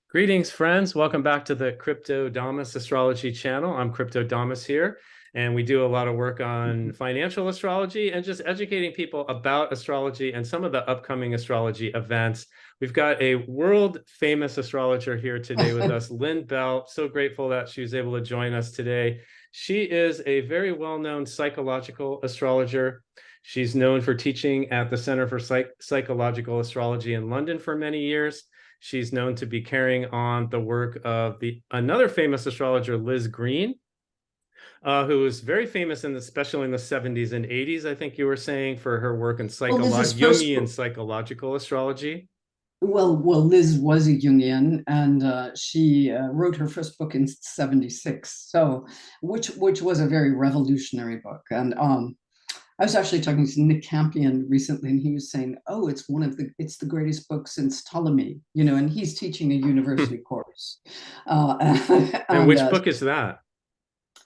Greetings, friends. Welcome back to the Crypto Damas Astrology channel. I'm Crypto Damas here, and we do a lot of work on financial astrology and just educating people about astrology and some of the upcoming astrology events. We've got a world famous astrologer here today with us, Lynn Bell. So grateful that she was able to join us today. She is a very well-known psychological astrologer. She's known for teaching at the Center for Psychological Astrology in London for many years. She's known to be carrying on the work of another famous astrologer, Liz Green, who was very famous especially in the 70s and 80s, I think you were saying, for her work in Well, Liz's first Jungian book. psychological astrology. Well, Liz was a Jungian, and she wrote her first book in '76. So, which was a very revolutionary book. And I was actually talking to Nick Campion recently, and he was saying, "Oh, it's the greatest book since Ptolemy." And he's teaching a university course, uh, And and which book is that?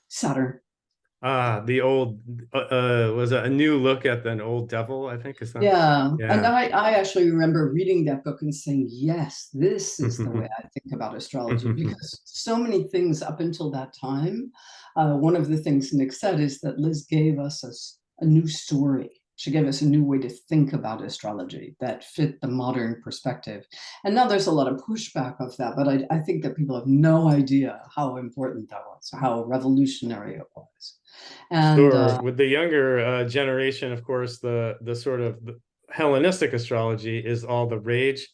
Saturn. The old was it A New Look at an Old Devil, I think, is that? Yeah, and Yeah. I actually remember reading that book and saying, yes, this is the way I think about astrology, because so many things up until that time, one of the things Nick said is that Liz gave us a new story. She gave us a new way to think about astrology that fit the modern perspective. And now there's a lot of pushback of that, but I think that people have no idea how important that was, how revolutionary it was. And Sure. With the younger generation, of course, the sort of Hellenistic astrology is all the rage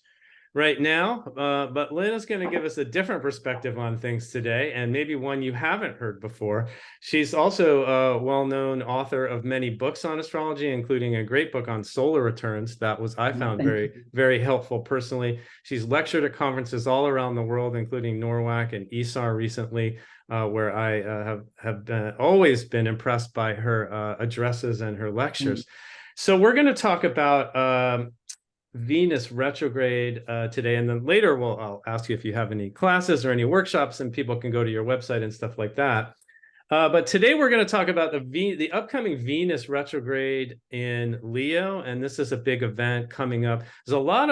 right now. But Lynn is going to give us a different perspective on things today, and maybe one you haven't heard before. She's also a well-known author of many books on astrology, including a great book on solar returns that I found thank very, you. very helpful personally. She's lectured at conferences all around the world, including NORWAC and ESAR recently, where I always been impressed by her addresses and her lectures. So we're going to talk about Venus retrograde today, and then later I'll ask you if you have any classes or any workshops, and people can go to your website and stuff like that. But today we're going to talk about the upcoming Venus retrograde in Leo, and this is a big event coming up. There's a lot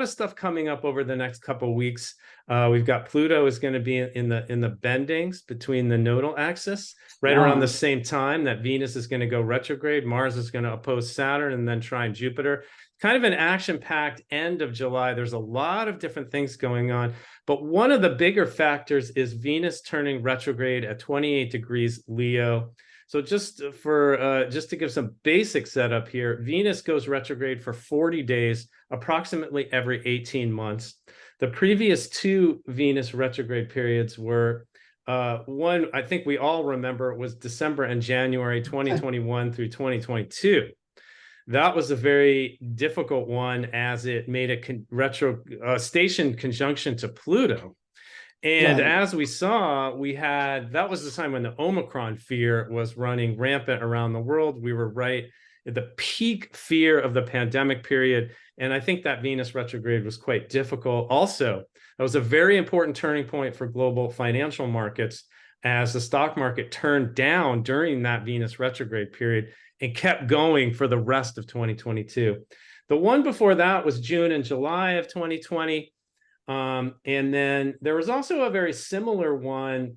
of stuff coming up over the next couple of weeks. We've got Pluto is going to be in the bendings between the nodal axis right around the Yeah. same time that Venus is going to go retrograde. Mars is going to oppose Saturn and then trine Jupiter. Kind of an action-packed end of July. There's a lot of different things going on. But one of the bigger factors is Venus turning retrograde at 28 degrees Leo. So just to give some basic setup here, Venus goes retrograde for 40 days, approximately every 18 months. The previous two Venus retrograde periods were one, I think we all remember, was December and January 2021 through 2022. That was a very difficult one as it made a station conjunction to Pluto. And Right. as we saw, that was the time when the Omicron fear was running rampant around the world. We were right at the peak fear of the pandemic period. And I think that Venus retrograde was quite difficult. Also, that was a very important turning point for global financial markets as the stock market turned down during that Venus retrograde period and kept going for the rest of 2022. The one before that was June and July of 2020. And then there was also a very similar one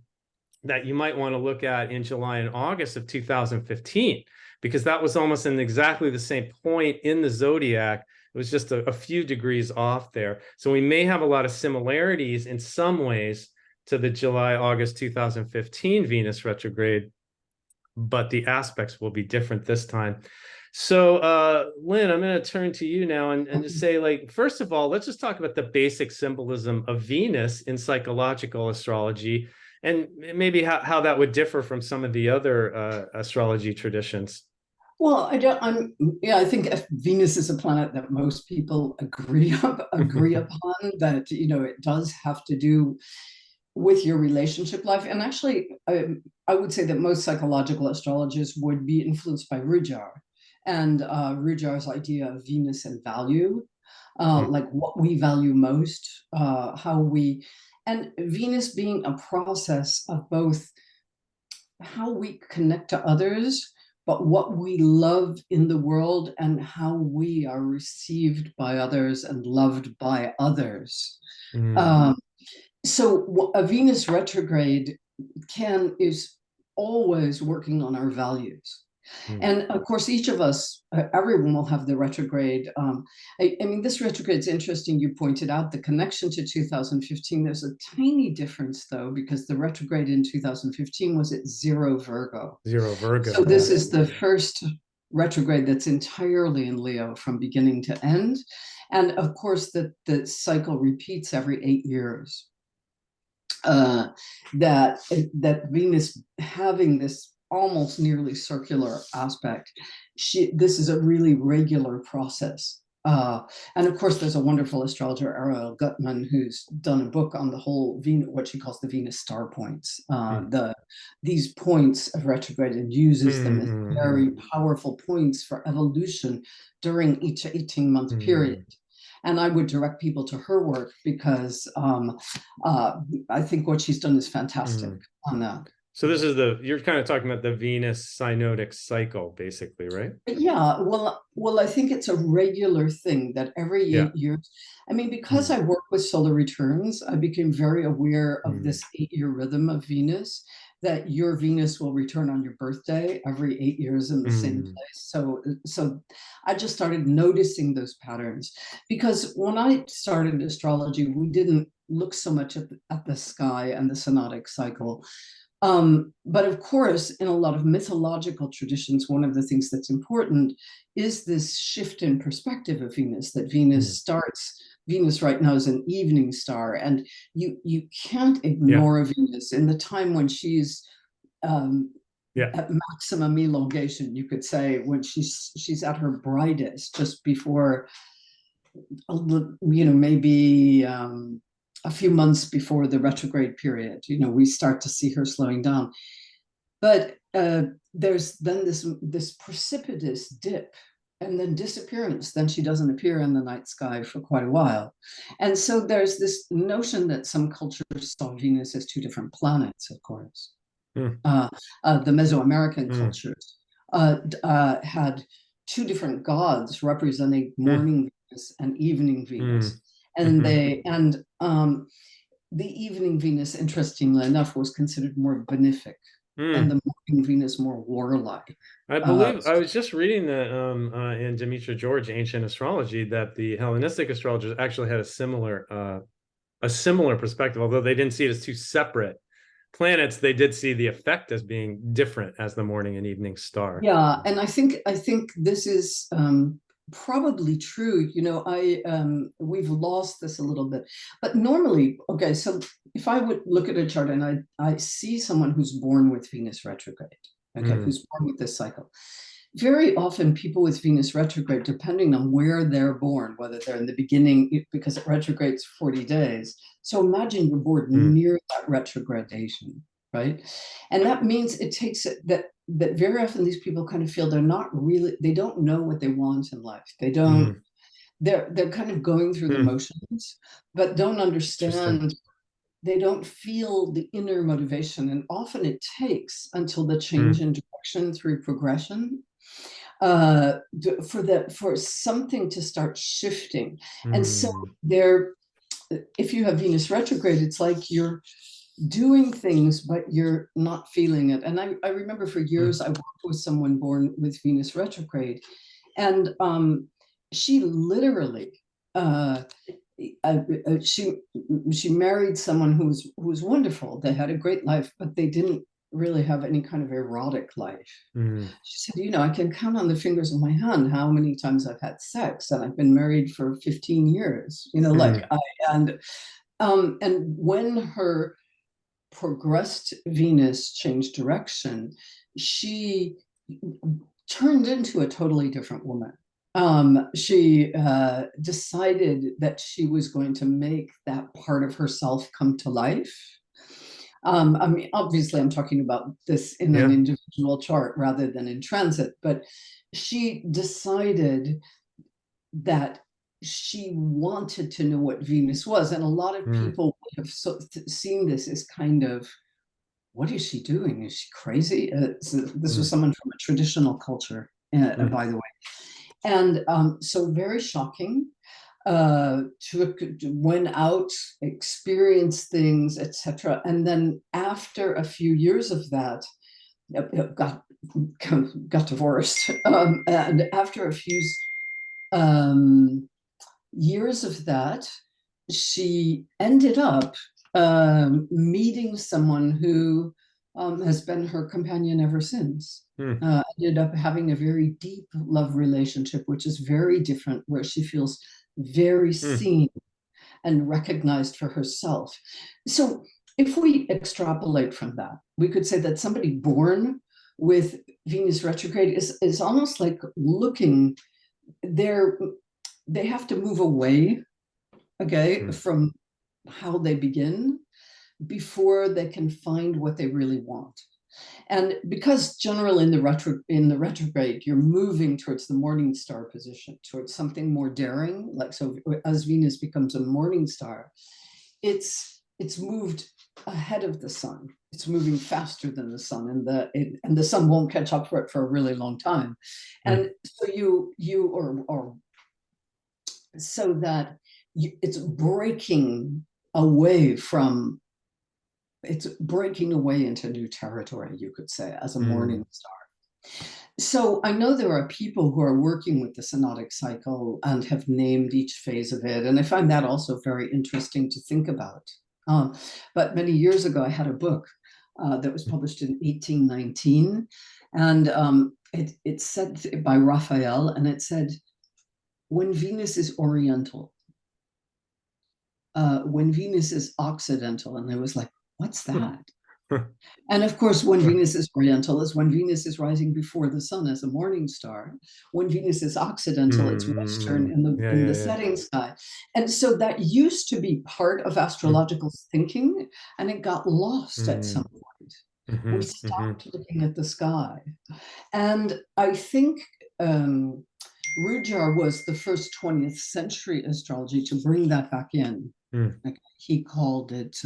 that you might want to look at in July and August of 2015, because that was almost in exactly the same point in the zodiac. It was just a few degrees off there. So we may have a lot of similarities in some ways to the July-August 2015 Venus retrograde, but the aspects will be different this time. So, Lynn, I'm going to turn to you now and just say, like, first of all, let's just talk about the basic symbolism of Venus in psychological astrology and maybe how that would differ from some of the other astrology traditions. Well, I don't. Yeah, I think Venus is a planet that most people agree upon. That it does have to do with your relationship life, and actually, I would say that most psychological astrologers would be influenced by Rujar, and Rujar's idea of Venus and value, like what we value most, how we, and Venus being a process of both how we connect to others, but what we love in the world and how we are received by others and loved by others. Mm. Um, So a Venus retrograde is always working on our values. Mm. And of course, each of us, everyone will have the retrograde. I mean, this retrograde is interesting. You pointed out the connection to 2015. There's a tiny difference, though, because the retrograde in 2015 was at 0 Virgo. Zero So Virgo, this yes. is the first retrograde that's entirely in Leo from beginning to end. And of course, the cycle repeats every 8 years. Uh, that Venus having this almost nearly circular aspect, this is a really regular process. And of course, there's a wonderful astrologer, Ariel Gutman, who's done a book on the whole Venus, what she calls the Venus star points, Mm. these points of retrograde, and uses them as very Mm, powerful points for evolution during each 18-month period. mm, And I would direct people to her work because I think what she's done is fantastic mm. on that. So this is you're kind of talking about the Venus synodic cycle, basically, right? Yeah, well, I think it's a regular thing that every Yeah. 8 years. I mean, because Mm, I work with solar returns, I became very aware of mm, this 8-year rhythm of Venus, that your Venus will return on your birthday every 8 years in the same mm, place. So I just started noticing those patterns, because when I started astrology, we didn't look so much at the sky and the synodic cycle. But of course, in a lot of mythological traditions, one of the things that's important is this shift in perspective of Venus, that mm. Venus right now is an evening star, and you can't Yeah. ignore Venus in the time when she's um, Yeah. at maximum elongation, you could say, when she's at her brightest, just before, maybe a few months before the retrograde period, we start to see her slowing down. But there's then this precipitous dip and then disappearance. Then she doesn't appear in the night sky for quite a while. And so there's this notion that some cultures saw Venus as two different planets, of course. Mm, The Mesoamerican mm, cultures had two different gods representing mm, morning Venus and evening mm, Venus. And mhm, the evening Venus, interestingly enough, was considered more benefic, and mm. the morning Venus more warlike. I Uh, believe I was just reading that in Demetra George, Ancient Astrology, that the Hellenistic astrologers actually had a similar perspective, although they didn't see it as two separate planets. They did see the effect as being different as the morning and evening star. yeah, and I think this is probably true. We've lost this a little bit, but normally, okay. So if I would look at a chart and I see someone who's born with Venus retrograde, okay, Mm, who's born with this cycle, very often people with Venus retrograde, depending on where they're born, whether they're in the beginning, because it retrogrades 40 days. So imagine you're born mm, near that retrogradation, right? And that means it takes that very often these people kind of feel they don't know what they want in life. mm, They're kind of going through the mm. motions, but don't Interesting. understand. They don't feel the inner motivation. And often it takes until the change Mm, in direction through progression, for something to start shifting. And so mm, there, if you have Venus retrograde, it's like you're doing things, but you're not feeling it. And I remember for mm, years I worked with someone born with Venus retrograde, and she literally, uh, she married someone who was wonderful. They had a great life, but they didn't really have any kind of erotic life. mm, She said, I can count on the fingers of my hand how many times I've had sex, and I've been married for 15 years. mm, And when her progressed Venus changed direction, she turned into a totally different woman. She decided that she was going to make that part of herself come to life. I mean, obviously, I'm talking about this in an yeah. individual chart rather than in transit, but she decided that she wanted to know what Venus was. And a lot of Mm, people have seen this as kind of, what is she doing? Is she crazy? So this was mm, someone from a traditional culture, mm, by the way. And so very shocking. went out, experienced things, etc. And then after a few years of that, got divorced. And after a few years of that, she ended up meeting someone who has been her companion ever since. Ended up having a very deep love relationship, which is very different, where she feels very seen and recognized for herself. So if we extrapolate from that, we could say that somebody born with Venus retrograde is almost like looking there. They have to move away, okay, from how they begin before they can find what they really want. And because generally in the retrograde, you're moving towards the morning star position, towards something more daring. Like, so as Venus becomes a morning star, it's moved ahead of the sun. It's moving faster than the sun, and the sun won't catch up for it for a really long time. And so so that it's breaking away from, it's breaking away into new territory, you could say, as a morning star. So I know there are people who are working with the synodic cycle and have named each phase of it. And I find that also very interesting to think about. But many years ago, I had a book that was published in 1819. And it said, by Raphael, and it said, when Venus is oriental, when Venus is occidental. And I was like, what's that? And of course, when Venus is oriental is when Venus is rising before the sun as a morning star. When Venus is occidental, it's western in the setting sky. And so that used to be part of astrological thinking, and it got lost at some point. We stopped looking at the sky. And I think Rudyard was the first 20th century astrology to bring that back in. Like, he called it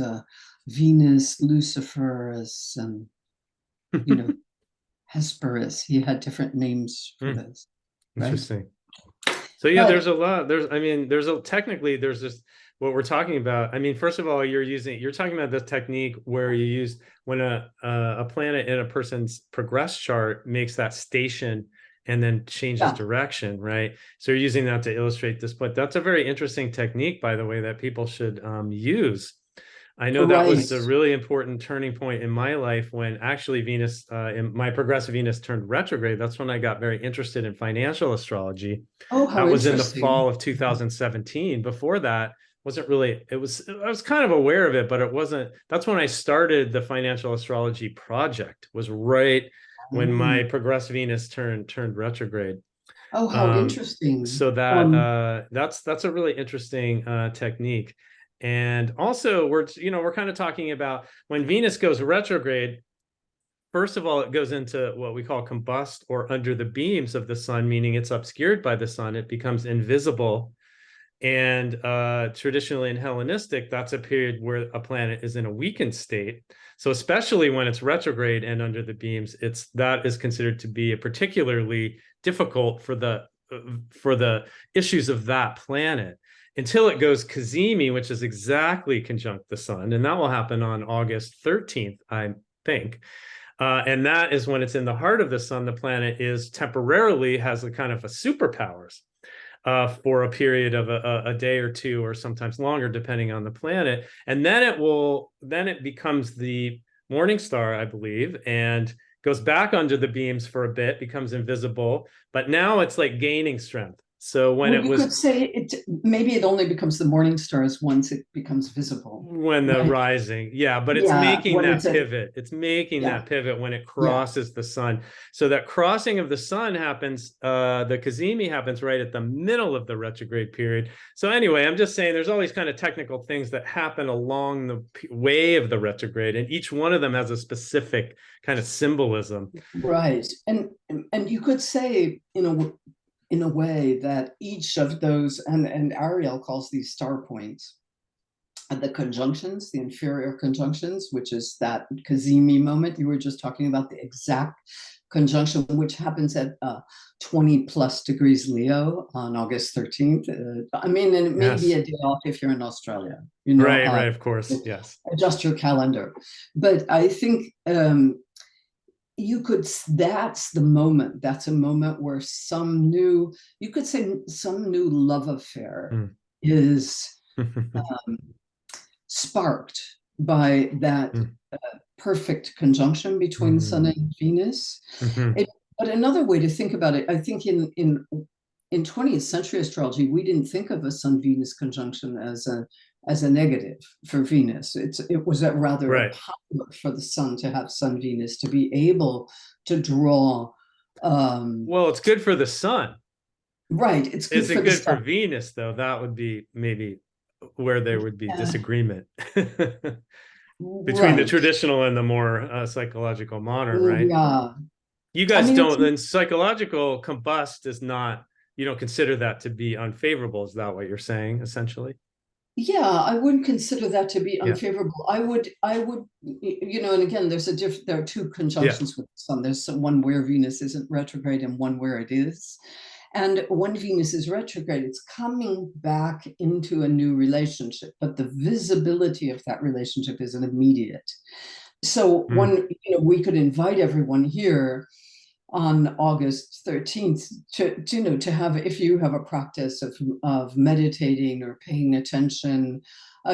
Venus Luciferus and Hesperus. He had different names for this. Right? Interesting. So yeah, there's a lot. Technically there's just what we're talking about. I mean, first of all, you're talking about this technique where you use when a planet in a person's progress chart makes that station and then changes direction, right? So you're using that to illustrate this, but that's a very interesting technique, by the way, that people should use. I know that was a really important turning point in my life when actually Venus, in my progressive Venus turned retrograde. That's when I got very interested in financial astrology. Oh, how that was in the fall of 2017. Before that, wasn't really, I was kind of aware of it, but it wasn't, that's when I started the financial astrology project, was right when my progressive Venus turned retrograde. Oh, how interesting. So that's a really interesting technique. And also we're kind of talking about when Venus goes retrograde. First of all, it goes into what we call combust, or under the beams of the sun, meaning it's obscured by the sun. It becomes invisible. And traditionally in Hellenistic, that's a period where a planet is in a weakened state. So especially when it's retrograde and under the beams, that is considered to be a particularly difficult for the issues of that planet, until it goes cazimi, which is exactly conjunct the sun. And that will happen on August 13th, I think. And that is when it's in the heart of the sun. The planet has a kind of a superpowers for a period of a day or two, or sometimes longer, depending on the planet. And then it becomes the morning star, I believe, and goes back under the beams for a bit, becomes invisible, but now it's like gaining strength. So when you could say maybe it only becomes the morning stars once it becomes visible. When the rising, but it's making that pivot. It's making that pivot when it crosses the sun. So that crossing of the sun happens, the cazimi happens right at the middle of the retrograde period. So anyway, I'm just saying there's all these kind of technical things that happen along the way of the retrograde, and each one of them has a specific kind of symbolism. Right. And you could say, in a way that each of those, and Ariel calls these star points, the conjunctions, the inferior conjunctions, which is that Kazemi moment you were just talking about, the exact conjunction, which happens at 20 plus degrees Leo on August 13th. I mean, and it may be Yes. a day off if you're in Australia, Right, right, of course. Yes. adjust your calendar. But I think you could, that's the moment, that's a moment where some new, you could say some new love affair is sparked by that perfect conjunction between Sun and Venus. But another way to think about it, I think in 20th century astrology, we didn't think of a Sun-Venus conjunction as a negative for Venus. It was rather a power for the Sun to have Sun-Venus, to be able to draw. Well, it's good for the Sun. Right. It's good Is it good for Venus, though? That would be maybe where there would be disagreement between the traditional and the more psychological modern, right? Yeah. You guys don't, and psychological combust is not, you don't consider that to be unfavorable. Is that what you're saying, essentially? Yeah, I wouldn't consider that to be unfavorable. I would, and again, there are two conjunctions with the Sun. There's one where Venus isn't retrograde and one where it is. And when Venus is retrograde, it's coming back into a new relationship, but the visibility of that relationship isn't immediate. So we could invite everyone here on August 13th to have, if you have a practice of meditating or paying attention,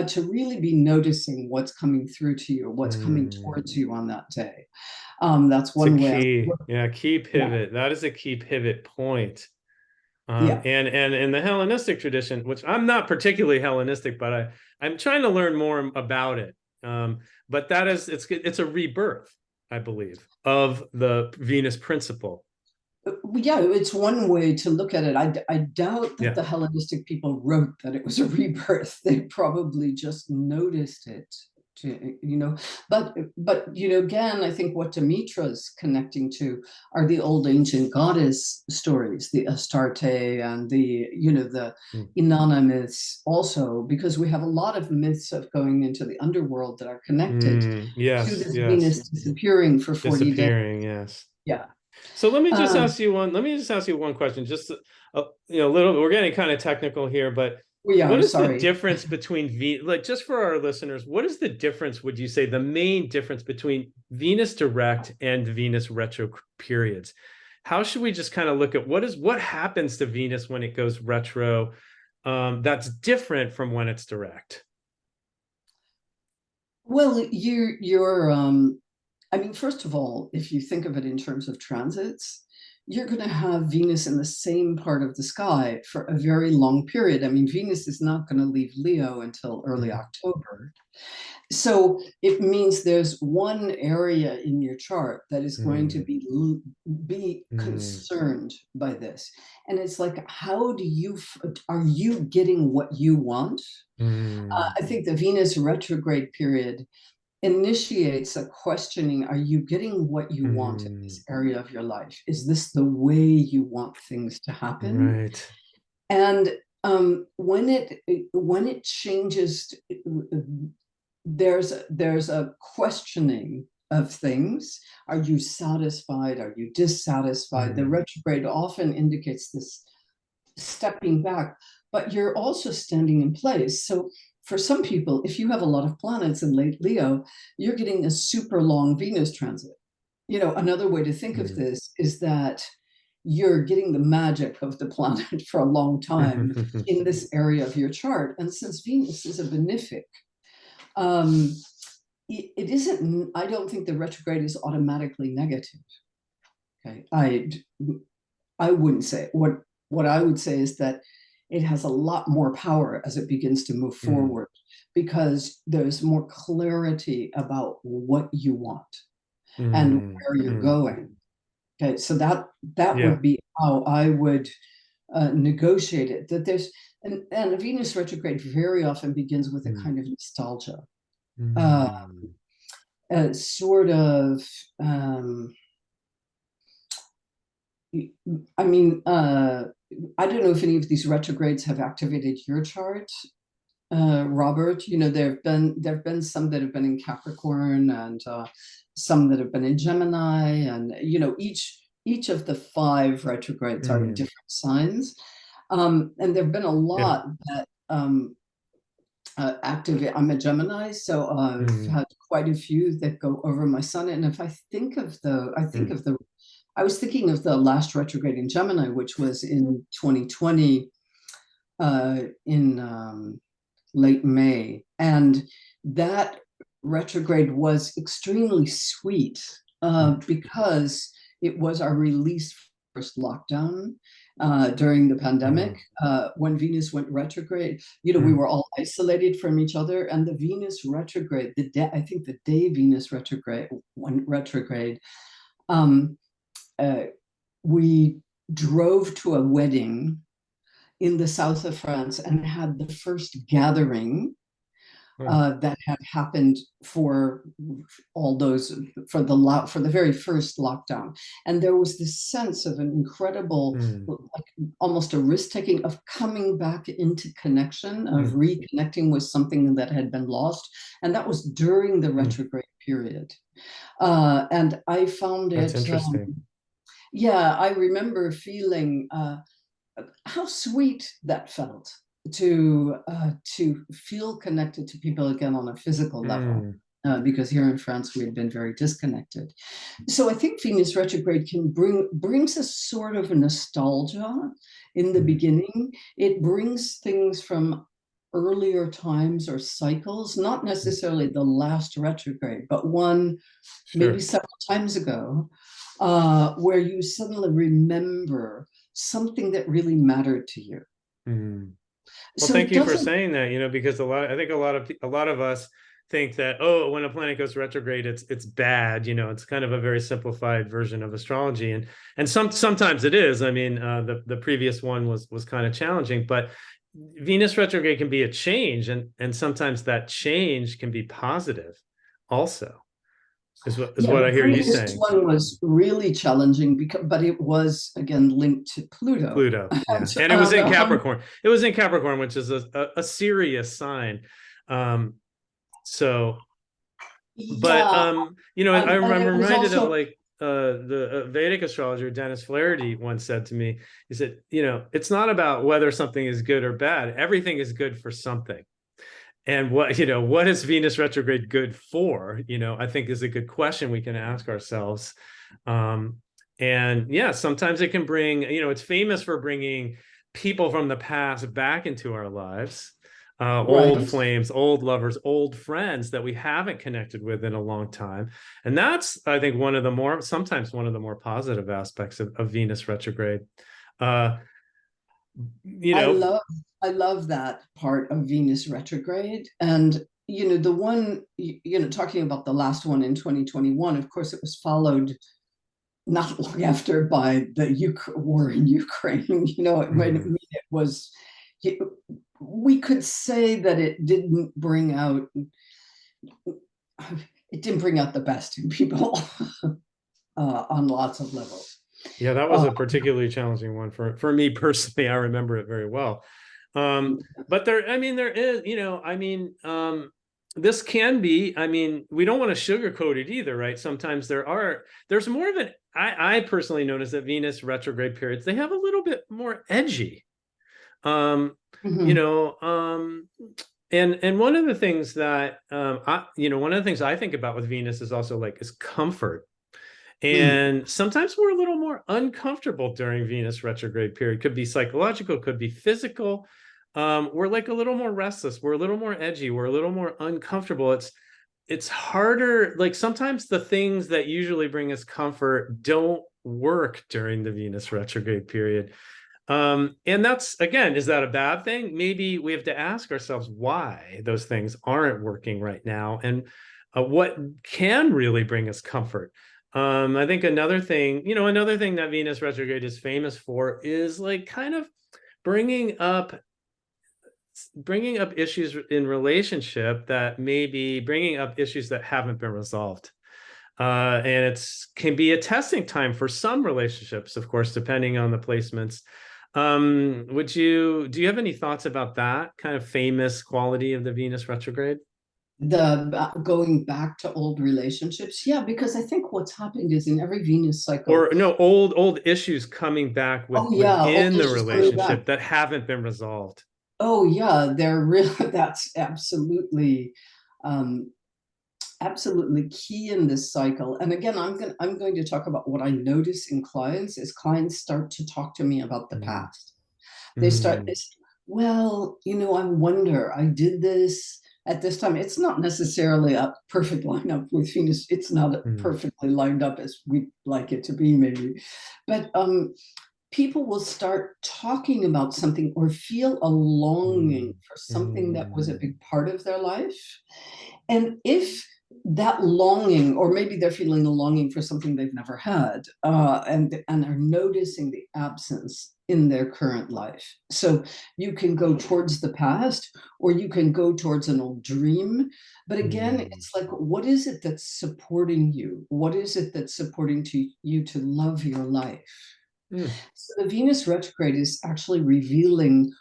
to really be noticing what's coming through to you, what's coming towards you on that day. That's one way. Key pivot. That is a key pivot point. And in the Hellenistic tradition, which I'm not particularly Hellenistic, but I'm trying to learn more about it. But that is, it's a rebirth, I believe, of the Venus principle. Yeah, it's one way to look at it. I doubt that the Hellenistic people wrote that it was a rebirth. They probably just noticed it. But again, I think what Demetra's connecting to are the old ancient goddess stories, the Astarte and the Inanna myths also, because we have a lot of myths of going into the underworld that are connected to this Venus disappearing for 40 days. Yes. Yeah. So let me just ask you one question. Just we're getting kind of technical here, but what is the difference between just for our listeners, what is the difference, would you say, the main difference between Venus direct and Venus retro periods? How should we just kind of look at what happens to Venus when it goes retro that's different from when it's direct? Well, first of all, if you think of it in terms of transits, you're going to have Venus in the same part of the sky for a very long period. I mean, Venus is not going to leave Leo until early October. So it means there's one area in your chart that is going to be concerned by this. And it's like, are you getting what you want? I think the Venus retrograde period initiates a questioning. Are you getting what you want in this area of your life? Is this the way you want things to happen? Right. And when it changes, there's a questioning of things. Are you satisfied? Are you dissatisfied? The retrograde often indicates this stepping back, but you're also standing in place. So for some people, if you have a lot of planets in late Leo, you're getting a super long Venus transit. Another way to think of this is that you're getting the magic of the planet for a long time in this area of your chart. And since Venus is a benefic, it isn't, I don't think the retrograde is automatically negative. Okay. I wouldn't say, what I would say is that it has a lot more power as it begins to move forward, because there's more clarity about what you want and where you're going. Okay, so that would be how I would negotiate it. That there's and a Venus retrograde very often begins with a kind of nostalgia, sort of. I don't know if any of these retrogrades have activated your chart. Robert. There have been some that have been in Capricorn, and some that have been in Gemini, and each of the five retrogrades are in Mm, different signs. And there have been a yeah. lot that active. I'm a Gemini, so I've Mm, had quite a few that go over my sun. And if I think of mm, I was thinking of the last retrograde in Gemini, which was in 2020, in late May. And that retrograde was extremely sweet, mm, because it was our release first lockdown during the pandemic. mm, When Venus went retrograde, we mm, were all isolated from each other. And the Venus retrograde, I think the day Venus retrograde went retrograde, um, uh, we drove to a wedding in the south of France and had the first gathering mm, that had happened for all those for the very first lockdown. And there was this sense of an incredible, mm, like almost a risk taking of coming back into connection, of mm, reconnecting with something that had been lost. And that was during the mm. retrograde period. And I found That's it, interesting. yeah, I remember feeling how sweet that felt to feel connected to people again on a physical level. Mm, Because here in France we had been very disconnected. So I think Venus retrograde brings us sort of a nostalgia in the mm, beginning. It brings things from earlier times or cycles, not mm. necessarily the last retrograde, but one maybe Sure. several times ago, where you suddenly remember something that really mattered to you. Mm. Well, So thank it you for doesn't, saying that, because I think a lot of us think that, oh, when a planet goes retrograde, it's bad. It's kind of a very simplified version of astrology, and sometimes it is. I mean, the previous one was kind of challenging, but Venus retrograde can be a change, and sometimes that change can be positive, also, is yeah, what the I hear you previous saying. one was really challenging but it was again linked to Pluto. Pluto, yeah, And and I it was don't in know how, Capricorn. It was in Capricorn, which is a serious sign. Um, so but yeah, I'm and it was reminded of also, like the Vedic astrologer Dennis Flaherty once said to me, he said, it's not about whether something is good or bad. Everything is good for something. And what is Venus retrograde good for? I think is a good question we can ask ourselves. Um, and yeah, sometimes it can bring, it's famous for bringing people from the past back into our lives, old right. flames, old lovers, old friends that we haven't connected with in a long time. And that's, I think, sometimes one of the more positive aspects of Venus retrograde. Uh, you I know, love I love that part of Venus retrograde. And the one, talking about the last one in 2021, of course it was followed not long after by the war in Ukraine. mhm, It was, we could say that it didn't bring out the best in people, on lots of levels. yeah, that was Uh, a particularly challenging one for me personally. I remember it very well. Um, but there is, this can be, we don't want to sugarcoat it either, right? Sometimes there's more of I personally notice that Venus retrograde periods, they have a little bit more edgy. Um, you mhm, know, and one of the things that, one of the things I think about with Venus is also like is comfort. mm, And sometimes we're a little more uncomfortable during Venus retrograde period. Could be psychological, could be physical. We're like a little more restless. We're a little more edgy. We're a little more uncomfortable. It's harder. Like sometimes the things that usually bring us comfort don't work during the Venus retrograde period. And that's, again, is that a bad thing? Maybe we have to ask ourselves why those things aren't working right now, and what can really bring us comfort. I think another thing that Venus retrograde is famous for is like kind of bringing up bringing up issues in relationship that maybe bringing up issues that haven't been resolved. And it's can be a testing time for some relationships, of course, depending on the placements. Do you have any thoughts about that kind of famous quality of the Venus retrograde? The going back to old relationships, yeah, because I think what's happened is in every Venus cycle. Or no, old issues coming back Oh yeah, old within the issues coming back. relationship that haven't been resolved. Oh yeah, they're really that's absolutely um absolutely key in this cycle. And again, I'm going to talk about what I notice in clients is clients start to talk to me about the Mm, past. They mm, say, well, I wonder, I did this at this time. It's not necessarily a perfect lineup with Venus. It's not mm, perfectly lined up as we'd like it to be, maybe. But people will start talking about something or feel a longing mm, for something that was a mm, big part of their life. And if that longing, or maybe they're feeling a longing for something they've never had, and are noticing the absence in their current life. So you can go towards the past, or you can go towards an old dream. But again, mm, it's like, what is it that's supporting you? What is it that's supporting you to love your life? mm, So the Venus retrograde is actually revealing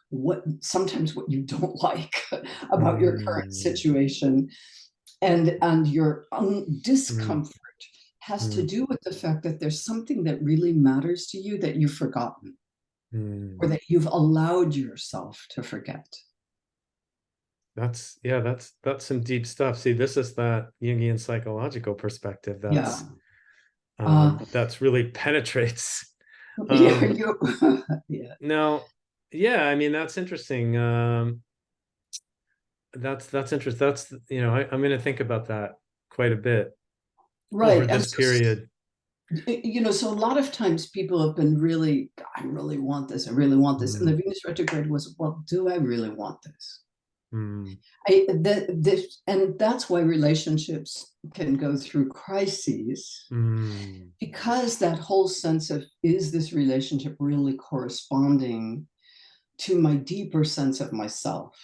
sometimes what you don't like about your current mm, situation, and your mm, discomfort has to mm, do with the fact that there's something that really matters to you that you've forgotten, or mm. that you've allowed yourself to forget. That's some deep stuff. See, this is that Jungian psychological perspective Yeah. that's really penetrates. Yeah, Um, yeah. Now, yeah, I mean that's interesting. That's interesting. I'm going to think about that quite a bit over Right. And this so, period. so a lot of times people have been really, I really want this, I really want this. And the Mm, Venus retrograde was, well, do I really want this? mm, And that's why relationships can go through crises, mm, because that whole sense of, is this relationship really corresponding to my deeper sense of myself,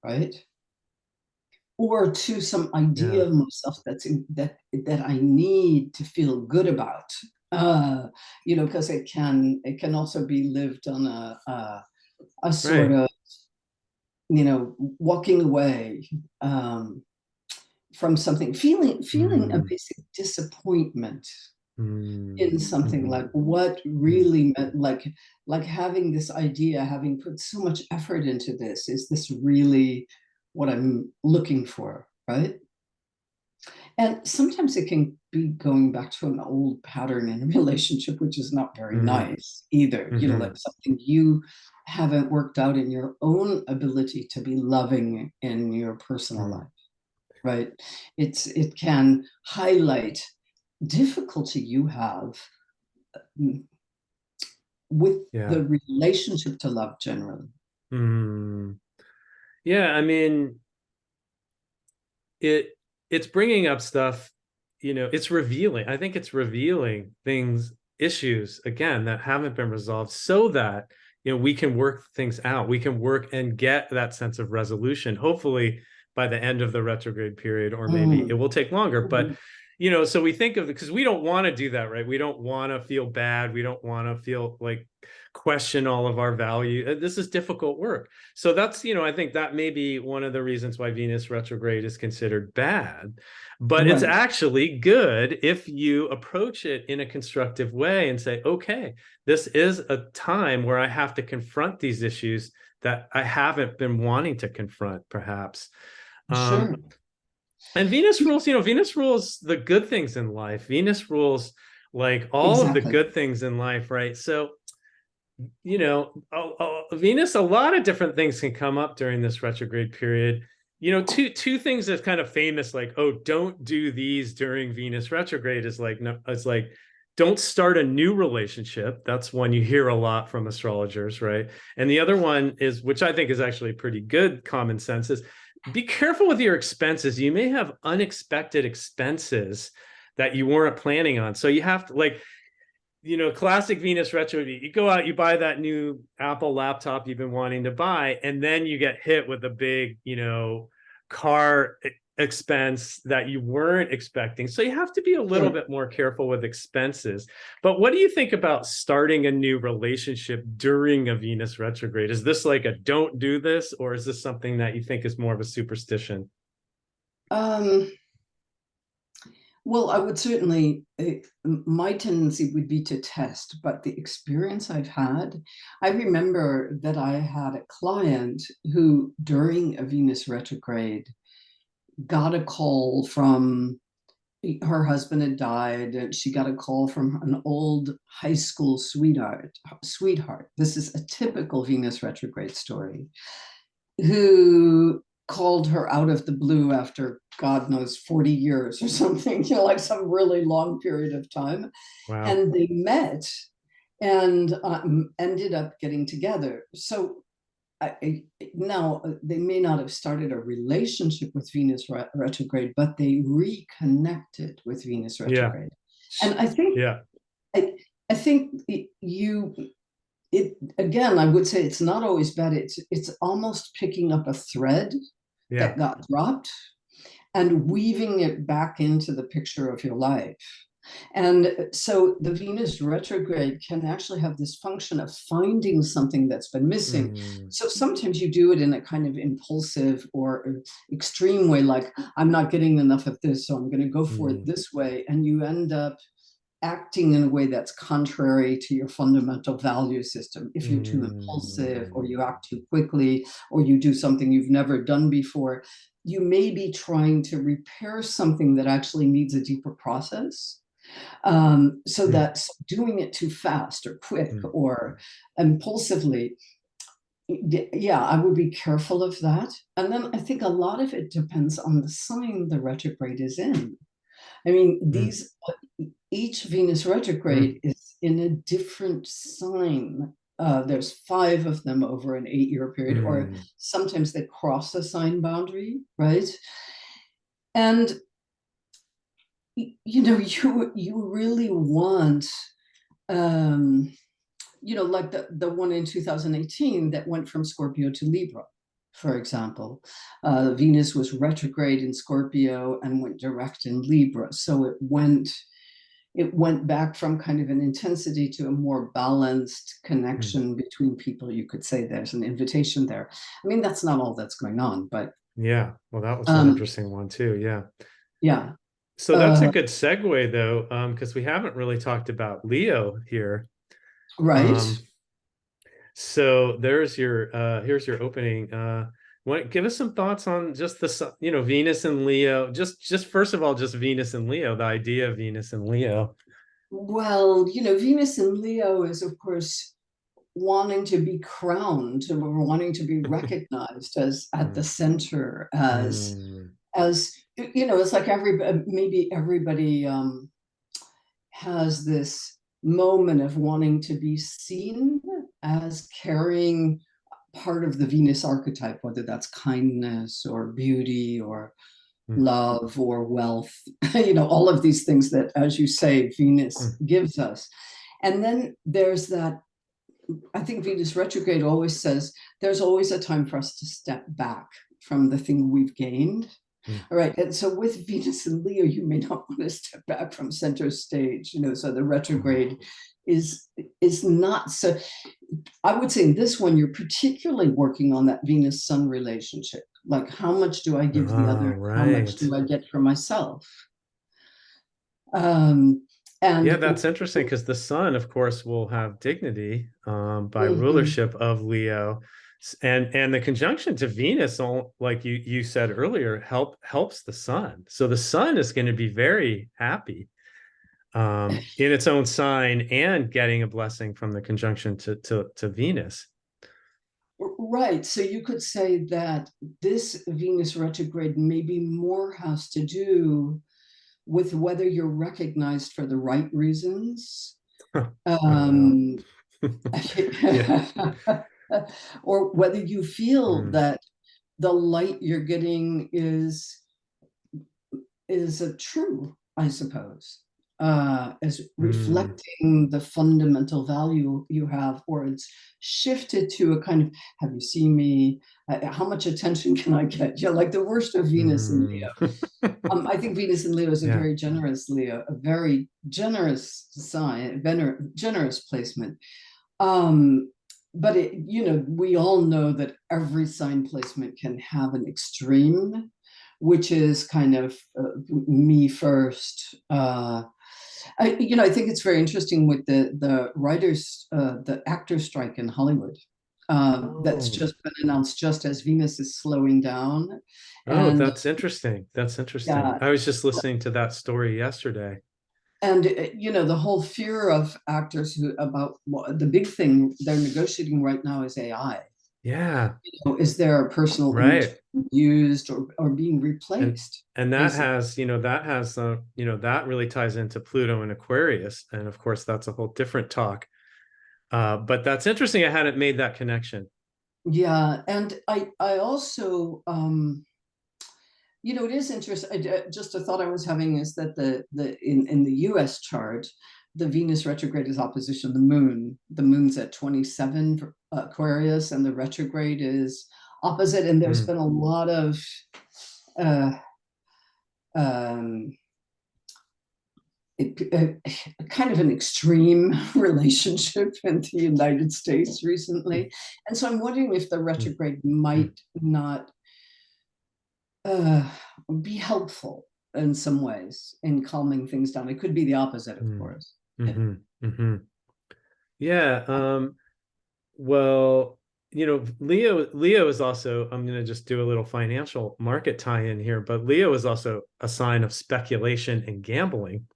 right? Or to some idea yeah, of myself that I need to feel good about. Because it can also be lived on a sort right. of, walking away, from something, feeling a Mm, basic disappointment in mm, something, mm, like what mm, really meant, like having this idea, having put so much effort into this, is this really what I'm looking for, right? And sometimes it can be going back to an old pattern in a relationship, which is not very mm, nice either. mm, Like something you haven't worked out in your own ability to be loving in your personal mm. life, right? It can highlight difficulty you have, mm, with Yeah. the relationship to love generally. Mm. Yeah, I mean, it it's bringing up stuff, it's revealing. I think it's revealing things, issues again that haven't been resolved so that, we can work things out. We can work and get that sense of resolution, hopefully by the end of the retrograde period, or maybe it Mm. will take longer. But, Mhm. so we think of it because we don't want to do that, right? We don't want to feel bad. We don't want to feel like question all of our value. This is difficult work. So that's, I think that may be one of the reasons why Venus retrograde is considered bad, but it's Right. actually good if you approach it in a constructive way and say, okay, this is a time where I have to confront these issues that I haven't been wanting to confront, perhaps. Um, Sure. and Venus rules the good things in life. Venus rules like all of the Exactly. good things in life, right? So Venus, a lot of different things can come up during this retrograde period. Two things that's kind of famous, like, oh, don't do these during Venus retrograde, is like, no, it's like, don't start a new relationship. That's one you hear a lot from astrologers, right? And the other one is, which I think is actually pretty good common sense, is be careful with your expenses. You may have unexpected expenses that you weren't planning on. So you have to, like, classic Venus retro, you go out, you buy that new Apple laptop you've been wanting to buy, and then you get hit with a big, car expense that you weren't expecting. So you have to be a little bit more careful with expenses. But what do you think about starting a new relationship during a Venus retrograde? Is this like a don't do this, or is this something that you think is more of a superstition? Well, I would certainly, my tendency would be to test, but the experience I've had, I remember that I had a client who, during a Venus retrograde, got a call from her husband had died, and she got a call from an old high school sweetheart. This is a typical Venus retrograde story, who called her out of the blue after God knows 40 years or something, like some really long period of time. Wow. And they met and ended up getting together. So now they may not have started a relationship with Venus retrograde, but they reconnected with Venus retrograde. Yeah. And I think, yeah, I think it again, I would say it's not always bad. It's almost picking up a thread that got dropped and weaving it back into the picture of your life. And so the Venus retrograde can actually have this function of finding something that's been missing. So sometimes you do it in a kind of impulsive or extreme way, like, I'm not getting enough of this, so I'm going to go for it this way. And you end up acting in a way that's contrary to your fundamental value system. If you're too impulsive, or you act too quickly, or you do something you've never done before, you may be trying to repair something that actually needs a deeper process. So that doing it too fast or quick or impulsively, yeah, I would be careful of that. And then I think a lot of it depends on the sign the retrograde is in. I mean, each Venus retrograde is in a different sign. There's 5 of them over an 8-year period, or sometimes they cross a sign boundary, right? And you really want, like the one in 2018 that went from Scorpio to Libra, for example. Venus was retrograde in Scorpio and went direct in Libra. So it went back from kind of an intensity to a more balanced connection between people. You could say there's an invitation there. I mean, that's not all that's going on, but yeah. Well, that was an interesting one too. Yeah. Yeah. So that's a good segue though, because we haven't really talked about Leo here. Right. So here's your opening. Give us some thoughts on just the, Venus and Leo, just first of all, just Venus and Leo, the idea of Venus and Leo. Well, Venus and Leo is, of course, wanting to be crowned, or wanting to be recognized as at the center, as it's like maybe everybody has this moment of wanting to be seen as carrying part of the Venus archetype, whether that's kindness or beauty or love or wealth, all of these things that, as you say, Venus gives us. And then there's that, I think Venus retrograde always says there's always a time for us to step back from the thing we've gained. All right. And so with Venus and Leo, you may not want to step back from center stage, so the retrograde is not so. I would say in this one, you're particularly working on that Venus Sun relationship. Like, how much do I give the other? Right. How much do I get for myself? And yeah, that's interesting, because the Sun, of course, will have dignity by rulership of Leo. And the conjunction to Venus, like you said earlier, helps the Sun. So the Sun is going to be very happy in its own sign and getting a blessing from the conjunction to Venus. Right. So you could say that this Venus retrograde maybe more has to do with whether you're recognized for the right reasons. Or whether you feel that the light you're getting is a true, I suppose. as Mm, reflecting the fundamental value you have, or it's shifted to a kind of, have you seen me? How much attention can I get? Yeah, like the worst of Venus and mm. Leo. I think Venus and Leo is a Yeah. very generous Leo, a very generous sign, generous placement. Um, but we all know that every sign placement can have an extreme, which is kind of me first. I think it's very interesting with the writers, the actor strike in Hollywood. That's Oh, just been announced just as Venus is slowing down, oh, and that's interesting. That's interesting. yeah, I was just listening to that story yesterday. and the whole fear of actors who about the big thing they're negotiating right now is AI. Yeah, Is their personal image right. used or being And replaced, that basically? has, that really ties into Pluto and Aquarius. And of course, that's a whole different talk. But that's interesting. I hadn't made that connection. Yeah, and I also it is interesting. Just a thought I was having is that in the U.S. chart, the Venus retrograde is opposition the Moon. The Moon's at 27 for Aquarius, and the retrograde is opposite. And there's Mm, been a lot of uh, um, kind of an extreme relationship in the United States recently, and so I'm wondering if the mm, retrograde mm, might not uh, be helpful in some ways in calming things down. It could be the opposite, of mm, course. Yeah. mm-hmm, mm-hmm. Yeah. Well, Leo is also, I'm going to just do a little financial market tie in here, but Leo is also a sign of speculation and gambling.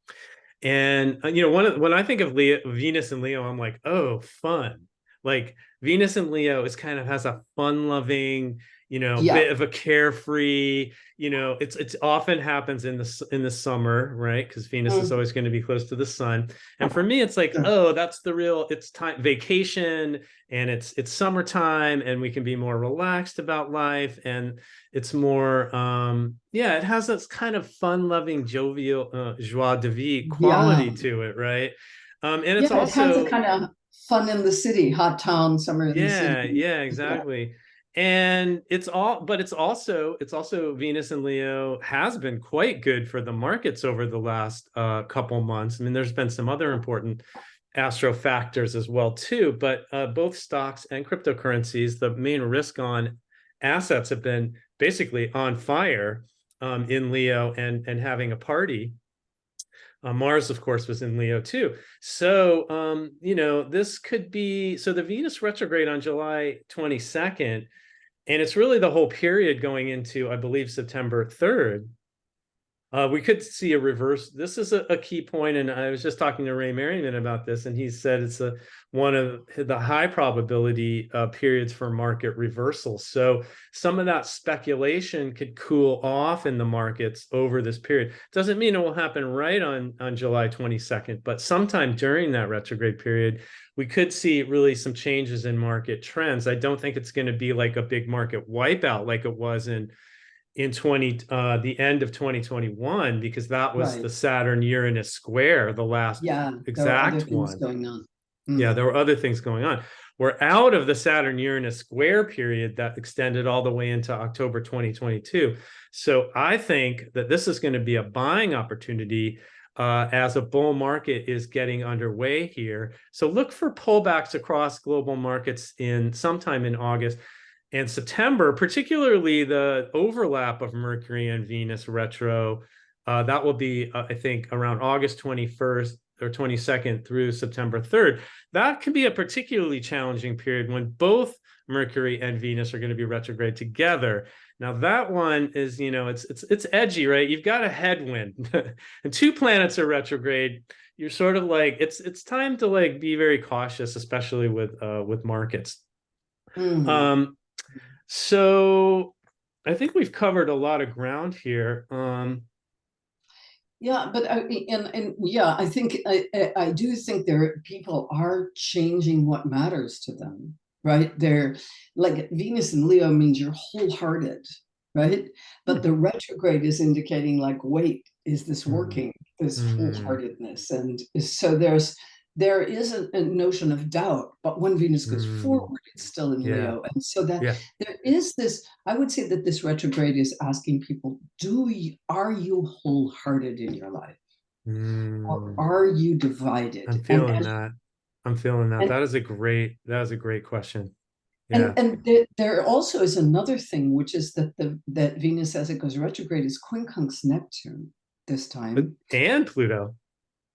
And when I think of Leo, Venus and Leo, I'm like, oh, fun. Like Venus and Leo is kind of has a fun-loving, Yeah. bit of a carefree. It's often happens in the summer, right? Because Venus is Mm, always going to be close to the sun. And for me, it's like, sure. oh, that's the real. It's time vacation, and it's summertime, and we can be more relaxed about life, and it's more it has this kind of fun-loving, jovial, joie de vivre Yeah. quality to it, right? And it's Yeah. It has a also, kind of fun in the city, hot town, summer in the city. yeah, Yeah. exactly. And it's also Venus and Leo has been quite good for the markets over the last couple months. I mean, there's been some other important astro factors as well too, but both stocks and cryptocurrencies, the main risk on assets have been basically on fire in Leo and having a party. Mars, of course, was in Leo too. So, this could be so the Venus retrograde on July 22nd, and it's really the whole period going into, I believe, September 3rd. We could see a reverse. This is a key point, and I was just talking to Ray Merriman about this, and he said it's one of the high probability periods for market reversal. So some of that speculation could cool off in the markets over this period. Doesn't mean it will happen right on July 22nd, but sometime during that retrograde period, we could see really some changes in market trends. I don't think it's going to be like a big market wipeout like it was in the end of 2021, because that was Right. the Saturn Uranus square, the last Yeah. There are other exact things one. going on. Yeah, Mm. there were other things going on. We're out of the Saturn Uranus square period that extended all the way into October 2022. So I think that this is going to be a buying opportunity as a bull market is getting underway here. So look for pullbacks across global markets in sometime in August and September, particularly the overlap of Mercury and Venus retro. That will be, I think, around August 21st or 22nd through September 3rd. That can be a particularly challenging period when both Mercury and Venus are going to be retrograde together. Now that one is, it's edgy, right? You've got a headwind, and two planets are retrograde. You're sort of like it's time to like be very cautious, especially with markets. Mm. Um, so I think we've covered a lot of ground here. Yeah, but and yeah, I think I do think people are changing what matters to them, right? They're like Venus and Leo means you're wholehearted, right? But Hmm. the retrograde is indicating like, wait, is this Hmm. working? This Hmm. wholeheartedness. And so there is a notion of doubt, but when Venus goes Hmm. forward, it's still in Yeah. Leo. And so that Yeah. there is this, I would say that this retrograde is asking people, are you wholehearted in your life? Or Hmm. are you divided? I'm feeling that. I'm feeling that. And That is a great question. Yeah. there also is another thing, which is that that Venus, as it goes retrograde, is quincunx Neptune this time, And Pluto.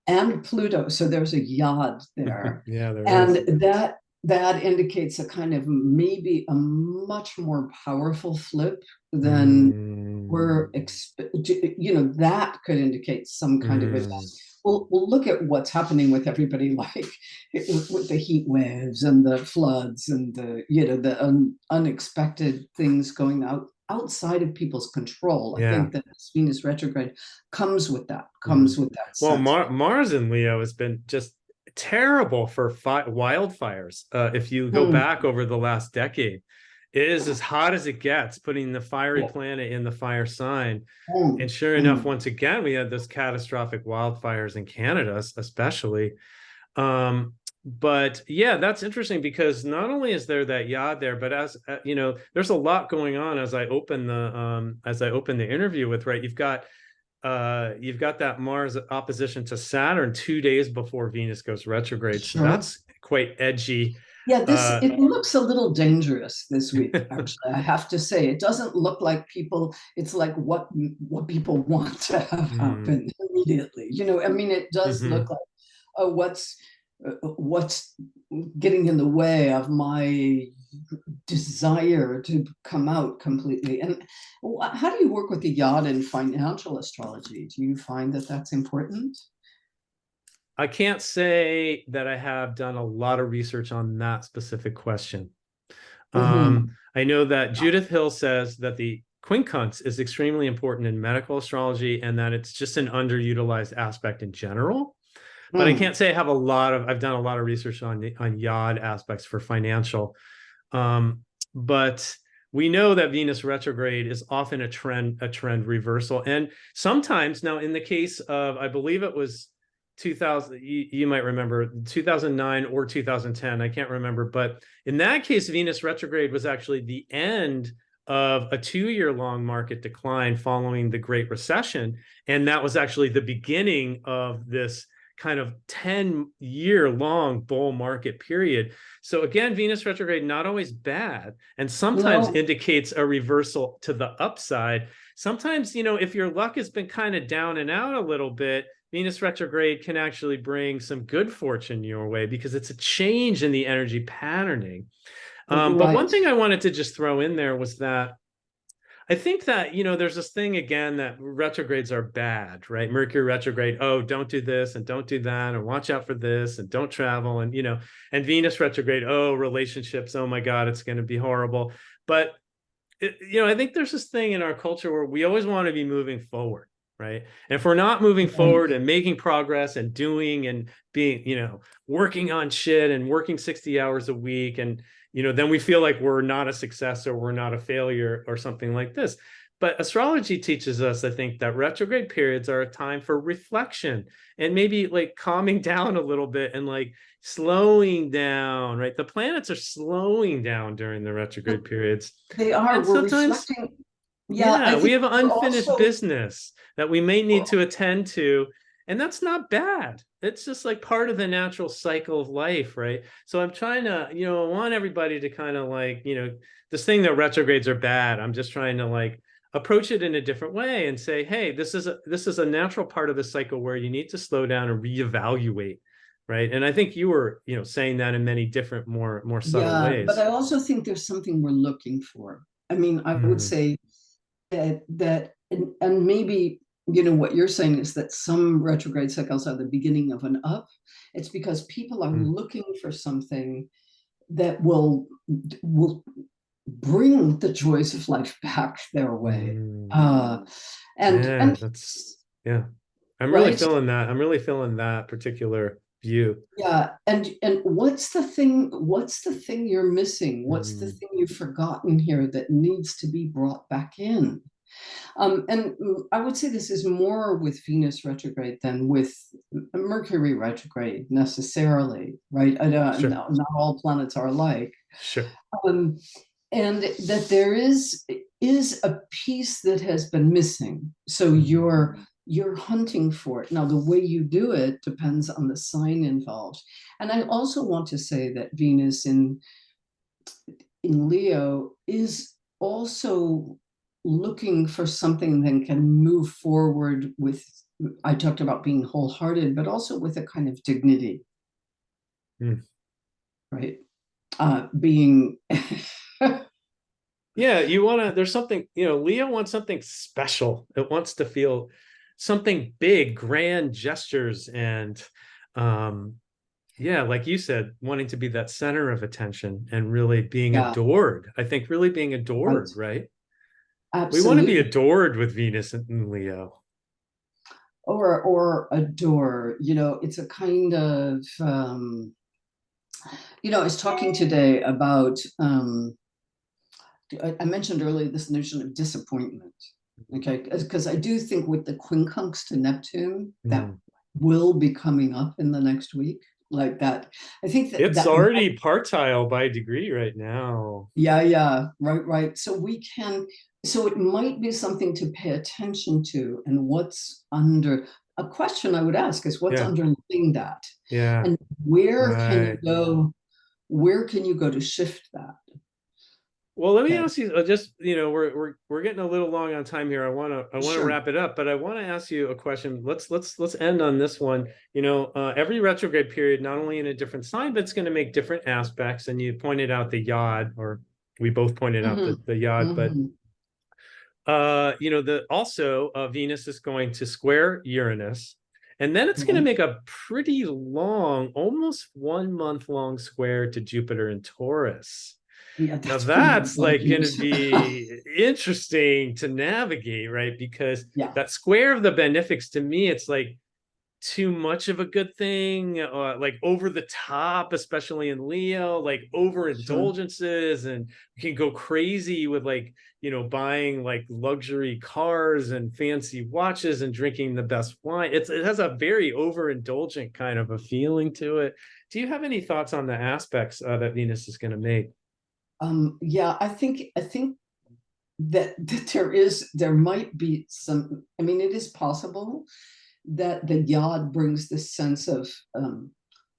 and Pluto. So there's a yod there, Yeah, there and is. that indicates a kind of maybe a much more powerful flip than Mm, we're that could indicate some kind of event. mm, We'll look at what's happening with everybody, like with the heat waves and the floods and the unexpected things going outside of people's control. I yeah. think that Venus retrograde Mm. comes with that Well, sense. Mars in Leo has been just terrible for wildfires. If you go Mm, back over the last decade, it is as hot as it gets, putting the fiery planet in the fire sign. And mm, sure enough, mm. once again, we had those catastrophic wildfires in Canada, especially. Um, but yeah, that's interesting because not only is there that yod there, but as there's a lot going on as I open the interview with, right? You've got that Mars opposition to Saturn 2 days before Venus goes retrograde. So Sure. that's quite edgy. Yeah, Uh, it looks a little dangerous this week, actually. I have to say, it doesn't look like people, it's like what people want to have mm, happen immediately. I mean, it does look mhm. like, oh, what's getting in the way of my desire to come out completely. And how do you work with the yod in financial astrology? Do you find that that's important? I can't say that I have done a lot of research on that specific question. Mhm. I know that Judith Hill says that the quincunx is extremely important in medical astrology and that it's just an underutilized aspect in general. But I Mm. can't say I've done a lot of research on yod aspects for financial. But we know that Venus retrograde is often a trend reversal. And sometimes now in the case of, I believe it was 2000, you might remember 2009 or 2010, I can't remember, but in that case Venus retrograde was actually the end of a 2-year long market decline following the Great Recession, and that was actually the beginning of this kind of 10-year long bull market period. So again, Venus retrograde not always bad, and sometimes No, indicates a reversal to the upside. Sometimes, if your luck has been kind of down and out a little bit, Venus retrograde can actually bring some good fortune your way because it's a change in the energy patterning. But one right. thing I wanted to just throw in there was that I think that, there's this thing again that retrogrades are bad, right? Mercury retrograde, oh, don't do this and don't do that, and watch out for this and don't travel. And Venus retrograde, oh, relationships, oh my God, it's going to be horrible. But, I think there's this thing in our culture where we always want to be moving forward, right? And if we're not moving Right. forward and making progress and doing and being, working on shit and working 60 hours a week, and then we feel like we're not a success or we're not a failure or something like this. But astrology teaches us, I think, that retrograde periods are a time for reflection and maybe like calming down a little bit and like slowing down, right? The planets are slowing down during the retrograde periods. They are. And We're sometimes, reflecting. Yeah, I yeah, we think have we're unfinished also business that we may we're, need to attend to. And that's not bad. It's just like part of the natural cycle of life, right? So I'm trying to, I want everybody to kind of like, this thing that retrogrades are bad. I'm just trying to like approach it in a different way and say, hey, this is a natural part of the cycle where you need to slow down and reevaluate, right? And I think you were, saying that in many different, more subtle yeah, but ways. I also think there's something we're looking for. I mean, I would Mm, say that and maybe what you're saying is that some retrograde cycles are the beginning of an up. It's because people are mm, looking for something that will bring the joys of life back their way. mm. Uh, and Yeah, and that's yeah. I'm really right. feeling that. I'm really feeling that particular. view. Yeah, and what's the thing you're missing? What's the Mm, thing you've forgotten here that needs to be brought back in? And I would say this is more with Venus retrograde than with Mercury retrograde necessarily, right? sure, Not all planets are alike. sure. Um, and that there is a piece that has been missing. So Mm, you're hunting for it. Now, the way you do it depends on the sign involved. And I also want to say that Venus in Leo is also looking for something that can move forward with, I talked about being wholehearted, but also with a kind of dignity, mm. right? Being Yeah, you want to, there's something, Leo wants something special. It wants to feel something big, grand gestures. And um, yeah, like you said, wanting to be that center of attention and really being yeah, adored. I think really being right, adored, right? We want to be absolutely. adored with Venus and Leo. Or adore, it's a kind of I was talking today about I mentioned earlier this notion of disappointment. Okay, because I do think with the quincunx to Neptune that Mm. will be coming up in the next week, like that. I think that It's that already partile by degree right now. yeah, right. So it might be something to pay attention to, and what's under. A question I would ask is what's Yeah, underlying that, yeah, and where can you right. go? Where can you go to shift that? Well, let me Okay, ask you, just we're getting a little long on time here. I want to sure. wrap it up, but I want to ask you a question. Let's end on this one. Every retrograde period, not only in a different sign, but it's going to make different aspects. And you pointed out the yod, or we both pointed out Hmm. the yod, but Hmm. the also Venus is going to square Uranus, and then it's going to Right. make a pretty long, almost 1 month long square to Jupiter in Taurus. Yeah, Now that's pretty that's like going to important. be interesting to navigate, right? Because Yeah, that square of the benefics, to me, it's like too much of a good thing, like over the top, especially in Leo, like sure. overindulgences, and you can go crazy with like, buying like luxury cars and fancy watches and drinking the best wine. It has a very overindulgent kind of a feeling to it. Do you have any thoughts on the aspects that Venus is going to make? Yeah, I think that there might be some. I mean, it is possible that the yod brings this sense of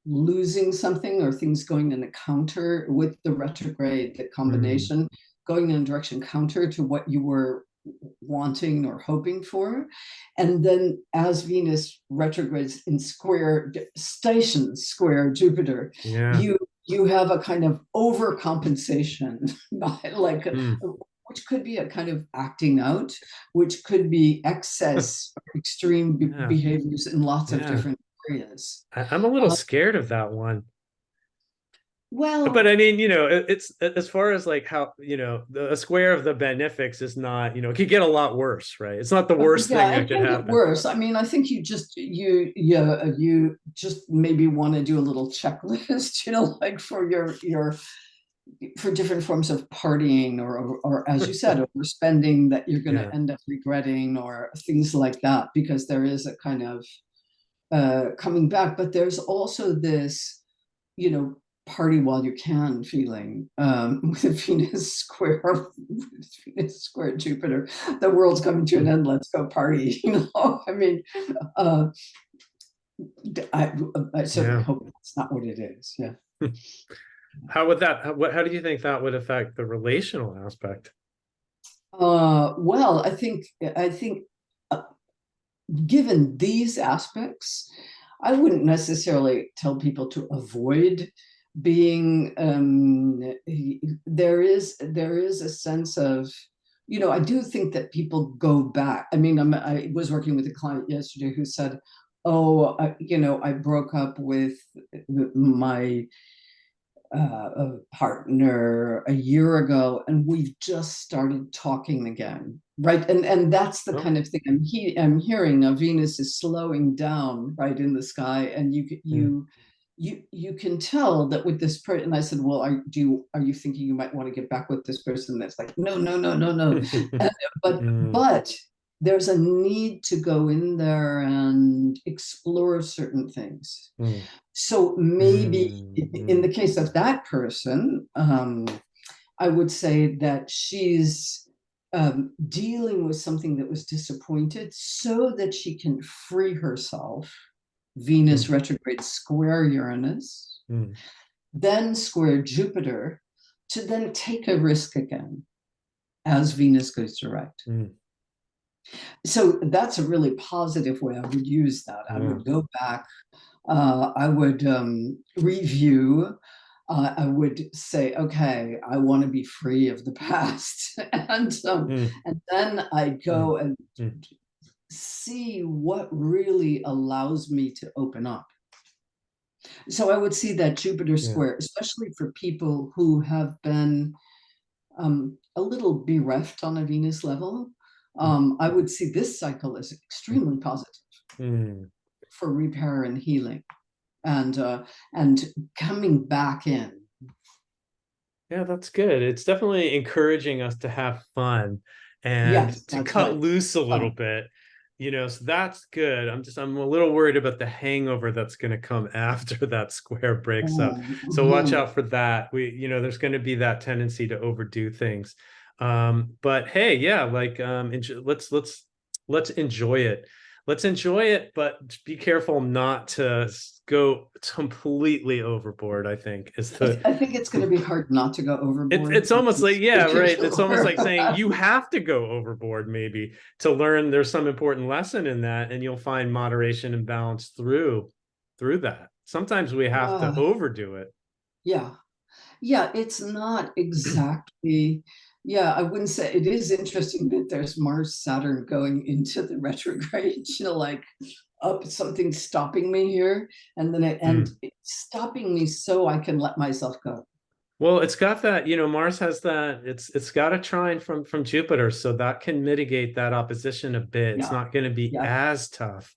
losing something or things going in a counter with the retrograde, the Mm, combination going in a direction counter to what you were wanting or hoping for. And then as Venus retrogrades in square stations, square Jupiter, yeah. you have a kind of overcompensation, like Mm, which could be a kind of acting out, which could be excess, extreme yeah. behaviors in lots of Yeah. different areas. I'm a little Uh, scared of that one. But well, I mean, it's as far as like how, a square of the benefics is not, it could get a lot worse, right? It's not the worst thing yeah, that it could can get happen. worse. I mean, I think you just maybe want to do a little checklist, like for different forms of partying or as you said, overspending that you're going Yeah. to end up regretting or things like that, because there is a kind of coming back, but there's also this, you know, party while you can feeling with Venus square with Venus square Jupiter. The world's coming to an end. Let's go party. I mean, uh, I, I certainly Yeah. hope that's not what it is. Yeah. How would that, how do you think that would affect the relational aspect? Well, I think uh, given these aspects, I wouldn't necessarily tell people to avoid being there is a sense of, I do think that people go back. I mean, I was working with a client yesterday who said, oh, I broke up with my a partner a year ago, and we've just started talking again, right? And that's the Oh. kind of thing I'm hearing. Now Venus is slowing down right in the sky, and Mm. you can tell that with this person. And I said, well, are you thinking you might want to get back with this person? That's like, no, no, no, no, no. And, Mm. but there's a need to go in there and explore certain things. Mm. So maybe Mm. in the Mm. case of that person, I would say that she's dealing with something that was disappointed so that she can free herself. Venus Mm. retrograde square Uranus, Mm. then square Jupiter, to then take a risk again as Venus goes direct. Mm. So that's a really positive way I would use that. I Yeah. would go back, I would review. I would say, okay, I want to be free of the past, Mm. and then I Mm. go and Mm. see what really allows me to open up. So I would see that Jupiter Yeah. square, especially for people who have been a little bereft on a Venus level. Mm. I would see this cycle as extremely positive Mm. for repair and healing, and coming back in. Yeah, that's good. It's definitely encouraging us to have fun and Yes, to that's cut right. loose a little Fun. bit, so that's good. I'm a little worried about the hangover that's going to come after that square breaks up. So watch Mhm. out for that. There's going to be that tendency to overdo things. But hey, yeah, like let's enjoy it. Let's enjoy it, but be careful not to go completely overboard, I think is the I think it's going to be hard not to go it's overboard it's in almost like, this yeah, right. It's almost particular. like saying you have to go overboard maybe to learn there's some important lesson in that, and you'll find moderation and balance through that. Sometimes we have to Yeah, overdo it. yeah, yeah. It's not exactly. Yeah, I wouldn't say it is interesting that there's Mars Saturn going into the retrograde. Like up something stopping me here, and then Mm. it's stopping me so I can let myself go. Well, it's got that, Mars has that, it's got a trine from Jupiter, so that can mitigate that opposition a bit. It's Yeah, not going to be yeah. as tough.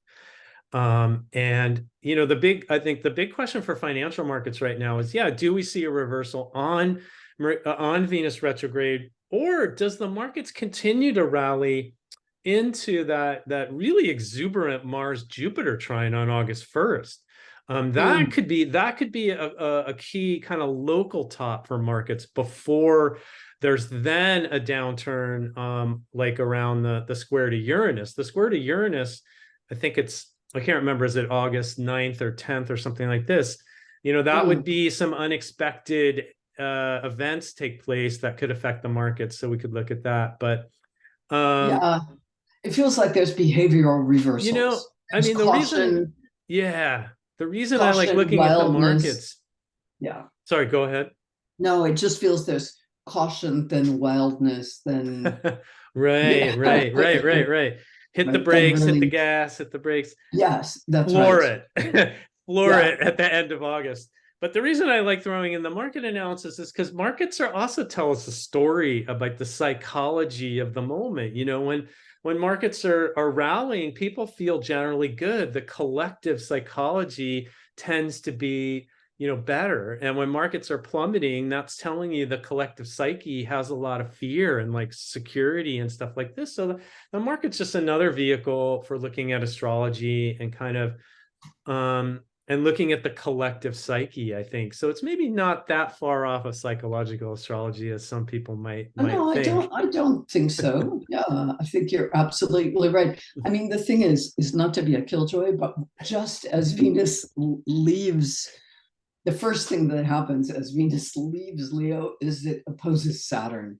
And I think the big question for financial markets right now is, yeah, do we see a reversal on Venus retrograde, or does the markets continue to rally into that really exuberant Mars Jupiter trine on August 1st? That Mm, could be a key kind of local top for markets before there's then a downturn, like around the square to Uranus. The square to Uranus, I can't remember, is it August 9th or 10th or something like this? That would mm. be some unexpected events take place that could affect the markets. So we could look at that. But um, Yeah, it feels like there's behavioral reversals. I There's mean, caution, yeah, the reason I like caution, looking at the wildness. markets, Yeah. sorry, go ahead. No, it just feels there's caution, then wildness, then Right, yeah, right, right, right, right. Hit the right. Then brakes, hit the release. gas, hit the brakes. Yes, that's Floor right. it, floor Yeah. it at the end of August. But the reason I like throwing in the market analysis is because markets are also tell us a story about the psychology of the moment. When markets are rallying, people feel generally good. The collective psychology tends to be better. And when markets are plummeting, that's telling you the collective psyche has a lot of fear and like security and stuff like this. So the market's just another vehicle for looking at astrology and kind of and looking at the collective psyche, I think. So it's maybe not that far off of psychological astrology as some people might No, I think. don't. I don't think so. Yeah, I think you're absolutely right. I mean, the thing is not to be a killjoy, but just as Venus leaves, the first thing that happens as Venus leaves Leo is it opposes Saturn.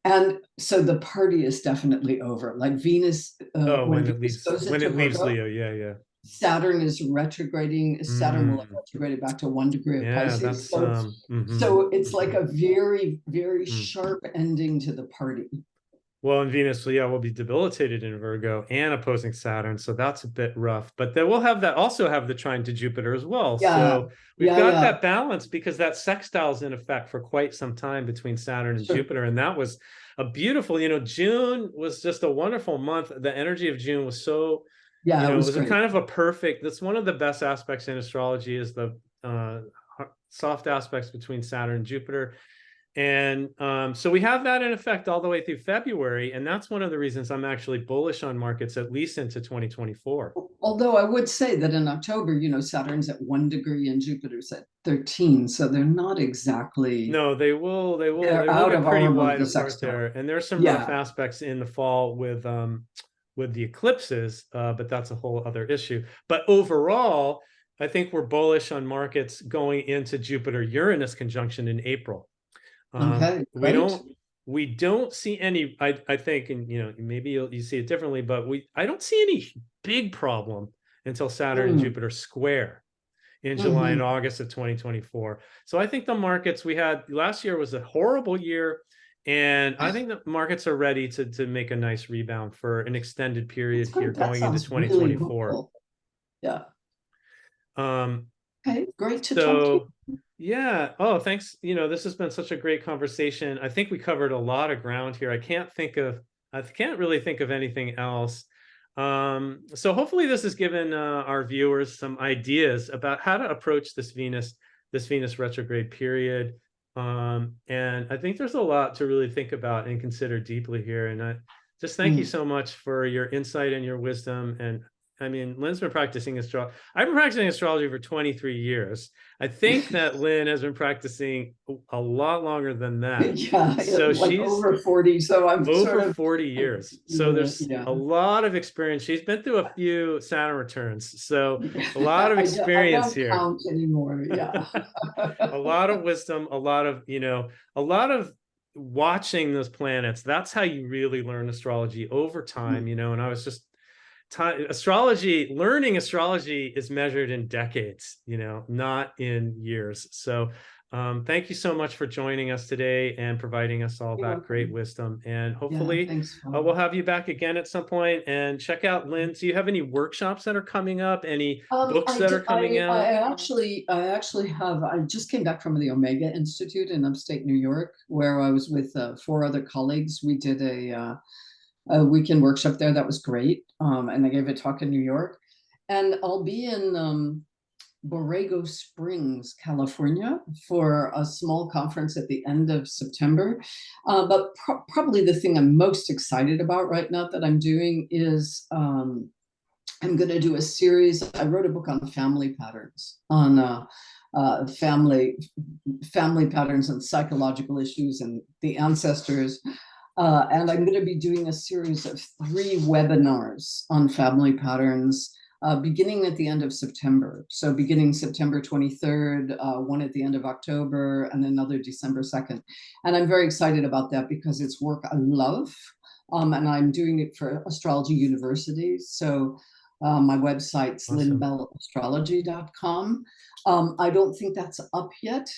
And so the party is definitely over. Like Venus, Oh, when Venus goes when into it leaves Virgo, Leo. Yeah, yeah. Saturn is retrograding. Saturn will have Mm, retrograded back to 1 degree of yeah, Pisces. that's So it's like a very, very sharp ending to the party. Well, and Venus, yeah, will be debilitated in Virgo and opposing Saturn, so that's a bit rough. But then we'll have that also have the trine to Jupiter as well. Yeah, So we've yeah, got yeah, that balance because that sextile is in effect for quite some time between Saturn and sure. Jupiter, and that was a beautiful. June was just a wonderful month. The energy of June was so, Yeah, it it was was a great. kind of a perfect. That's one of the best aspects in astrology is the soft aspects between Saturn and Jupiter. And so we have that in effect all the way through February. And that's one of the reasons I'm actually bullish on markets, at least into 2024. Although I would say that in October, Saturn's at 1 degree and Jupiter's at 13, so they're not exactly, No, they they're will out get of pretty arm of wide the apart sextile. there. And there's some rough Yeah. aspects in the fall with the eclipses, but that's a whole other issue. But overall, I think we're bullish on markets going into Jupiter Uranus conjunction in April. Okay, We great. don't see any. I think, and maybe you see it differently, but I don't see any big problem until Saturn and Mm, Jupiter square in July and mhm. August of 2024. So I think the markets we had last year was a horrible year, and I think the markets are ready to make a nice rebound for an extended period That's here great. That going into sounds really 2024. hopeful. Yeah. Um, Okay, great to talk to So, yeah. Oh, thanks. This has been such a great conversation. I think we covered a lot of ground here. I can't really think of anything else. So hopefully this has given our viewers some ideas about how to approach this Venus retrograde period. And I think there's a lot to really think about and consider deeply here. And I just thank you you. so much for your insight and your wisdom. And I mean, Lynn's been practicing astrology. I've been practicing astrology for 23 years. I think that Lynn has been practicing a lot longer than that. Yeah, So like she's over 40. So I'm sort over of, 40 years. So there's yeah. a lot of experience. She's been through a few Saturn returns. So a lot of I experience don't here. count anymore. Yeah. A lot of wisdom, a lot of watching those planets. That's how you really learn astrology over time, and I was just learning astrology is measured in decades, not in years. So thank you so much for joining us today and providing us all You're that great welcome. wisdom. And Yeah, hopefully thanks, we'll Paul. have you back again at some point. And check out Lynn. Do you have any workshops that are coming up? Any books that are coming I out? actually have. I just came back from the Omega Institute in upstate New York, where I was with four other colleagues. We did a weekend workshop there. That was great, and I gave a talk in New York, and I'll be in Borrego Springs, California, for a small conference at the end of September. But probably the thing I'm most excited about right now that I'm doing is I'm going to do a series. I wrote a book on family patterns, on family patterns and psychological issues and the ancestors. And I'm going to be doing a series of 3 webinars on family patterns beginning at the end of September. So beginning September 23rd, one at the end of October, and another December 2nd. And I'm very excited about that because it's work I love. And I'm doing it for Astrology University. So my website's Awesome. lynnbellastrology.com. I don't think that's up yet,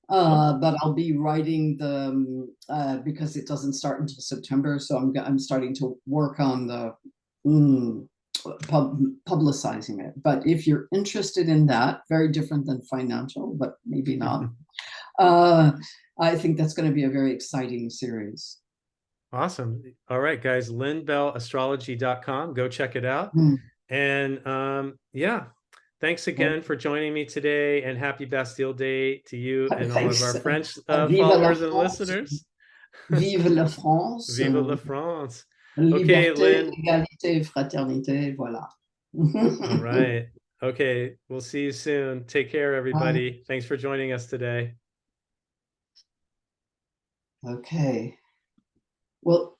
Oh, but I'll be writing because it doesn't start until September. So I'm starting to work on the publicizing it. But if you're interested in that, very different than financial, but maybe not. Uh, I think that's going to be a very exciting series. awesome. All right, guys, lynnbellastrology.com. Go check it out. Mm. And yeah, thanks again for joining me today, and happy Bastille Day to you and all of our Thanks. French Vive la followers and France. listeners. Vive la France. Vive la France. Okay, Liberté, Lynn. égalité, fraternité. Voilà. All right. Okay, we'll see you soon. Take care, Bye. everybody. Thanks for joining us today. Okay. Well,